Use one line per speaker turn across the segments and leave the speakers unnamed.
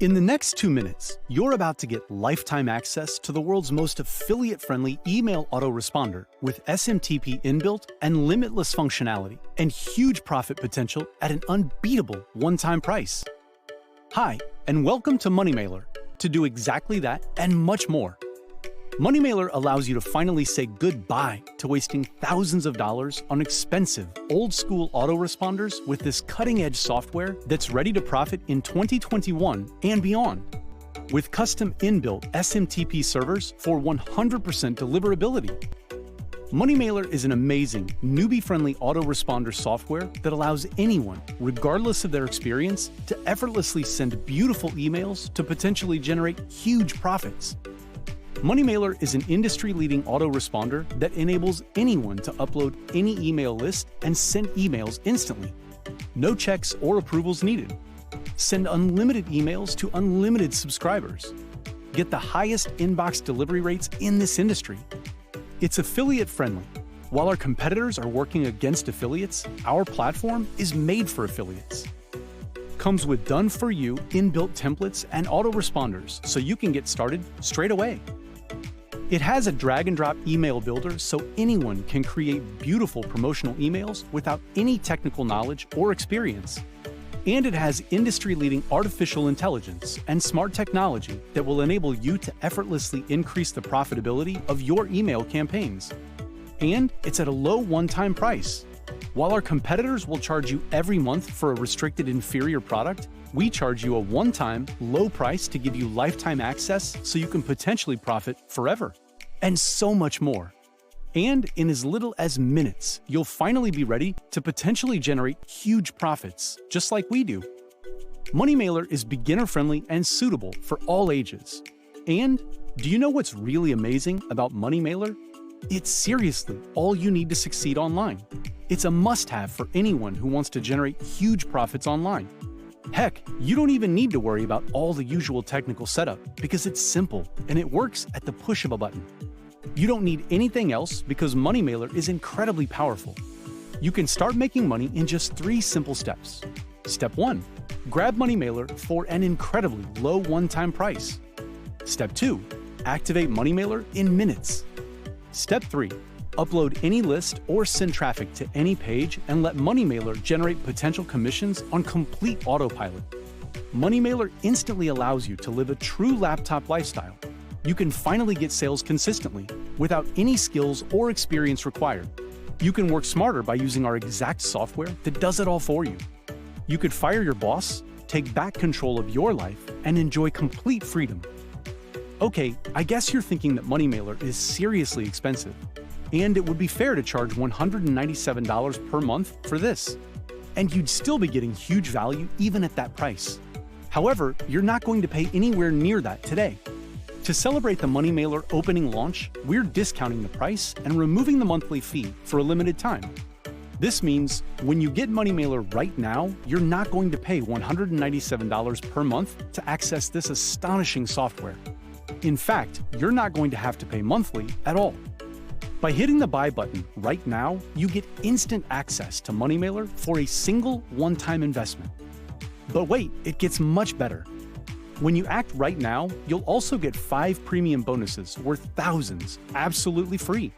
In the next 2 minutes, you're about to get lifetime access to the world's most affiliate-friendly email autoresponder with SMTP inbuilt and limitless functionality and huge profit potential at an unbeatable one-time price. Hi, and welcome to Moneymailrr to do exactly that and much more. Moneymailrr allows you to finally say goodbye to wasting thousands of dollars on expensive, old-school autoresponders with this cutting-edge software that's ready to profit in 2021 and beyond. With custom inbuilt SMTP servers for 100% deliverability. Moneymailrr is an amazing, newbie-friendly autoresponder software that allows anyone, regardless of their experience, to effortlessly send beautiful emails to potentially generate huge profits. Moneymailrr is an industry-leading autoresponder that enables anyone to upload any email list and send emails instantly. No checks or approvals needed. Send unlimited emails to unlimited subscribers. Get the highest inbox delivery rates in this industry. It's affiliate-friendly. While our competitors are working against affiliates, our platform is made for affiliates. Comes with done-for-you inbuilt templates and autoresponders so you can get started straight away. It has a drag-and-drop email builder so anyone can create beautiful promotional emails without any technical knowledge or experience. And it has industry-leading artificial intelligence and smart technology that will enable you to effortlessly increase the profitability of your email campaigns. And it's at a low one-time price. While our competitors will charge you every month for a restricted inferior product, we charge you a one-time, low price to give you lifetime access so you can potentially profit forever. And so much more. And in as little as minutes, you'll finally be ready to potentially generate huge profits, just like we do. Moneymailrr is beginner-friendly and suitable for all ages. And do you know what's really amazing about Moneymailrr? It's seriously all you need to succeed online. It's a must-have for anyone who wants to generate huge profits online. Heck, you don't even need to worry about all the usual technical setup because it's simple and it works at the push of a button. You don't need anything else because Moneymailrr is incredibly powerful. You can start making money in just 3 simple steps. Step 1. Grab Moneymailrr for an incredibly low one-time price. Step 2. Activate Moneymailrr in minutes. Step 3. Upload any list or send traffic to any page and let Moneymailrr generate potential commissions on complete autopilot. Moneymailrr instantly allows you to live a true laptop lifestyle. You can finally get sales consistently without any skills or experience required. You can work smarter by using our exact software that does it all for you. You could fire your boss, take back control of your life, and enjoy complete freedom. Okay, I guess you're thinking that Moneymailrr is seriously expensive. And it would be fair to charge $197 per month for this. And you'd still be getting huge value even at that price. However, you're not going to pay anywhere near that today. To celebrate the Moneymailrr opening launch, we're discounting the price and removing the monthly fee for a limited time. This means when you get Moneymailrr right now, you're not going to pay $197 per month to access this astonishing software. In fact, you're not going to have to pay monthly at all. By hitting the buy button right now, you get instant access to Moneymailrr for a single one-time investment. But wait, it gets much better. When you act right now, you'll also get 5 premium bonuses worth thousands, absolutely free.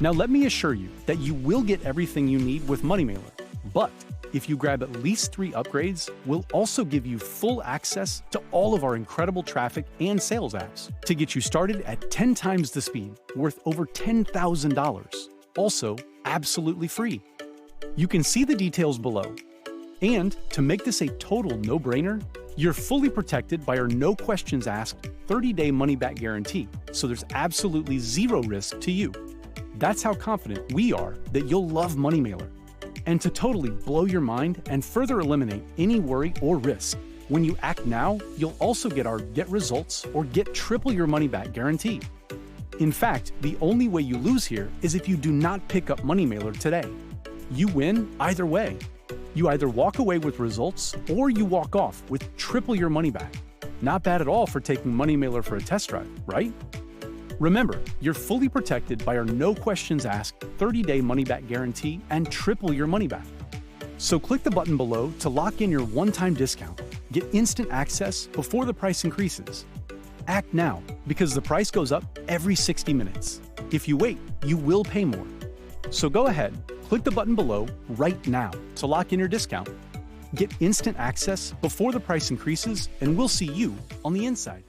Now let me assure you that you will get everything you need with Moneymailrr, but if you grab at least 3 upgrades, we'll also give you full access to all of our incredible traffic and sales apps to get you started at 10 times the speed, worth over $10,000, also absolutely free. You can see the details below. And to make this a total no-brainer, you're fully protected by our no questions asked 30-day money-back guarantee, so there's absolutely zero risk to you. That's how confident we are that you'll love Moneymailrr. And to totally blow your mind and further eliminate any worry or risk, when you act now, you'll also get our Get Results or Get Triple Your Money Back guarantee. In fact, the only way you lose here is if you do not pick up Moneymailrr today. You win either way. You either walk away with results or you walk off with triple your money back. Not bad at all for taking Moneymailrr for a test drive, right? Remember, you're fully protected by our no questions asked 30-day money-back guarantee and triple your money back. So click the button below to lock in your one-time discount. Get instant access before the price increases. Act now, because the price goes up every 60 minutes. If you wait, you will pay more. So go ahead, click the button below right now to lock in your discount. Get instant access before the price increases, and we'll see you on the inside.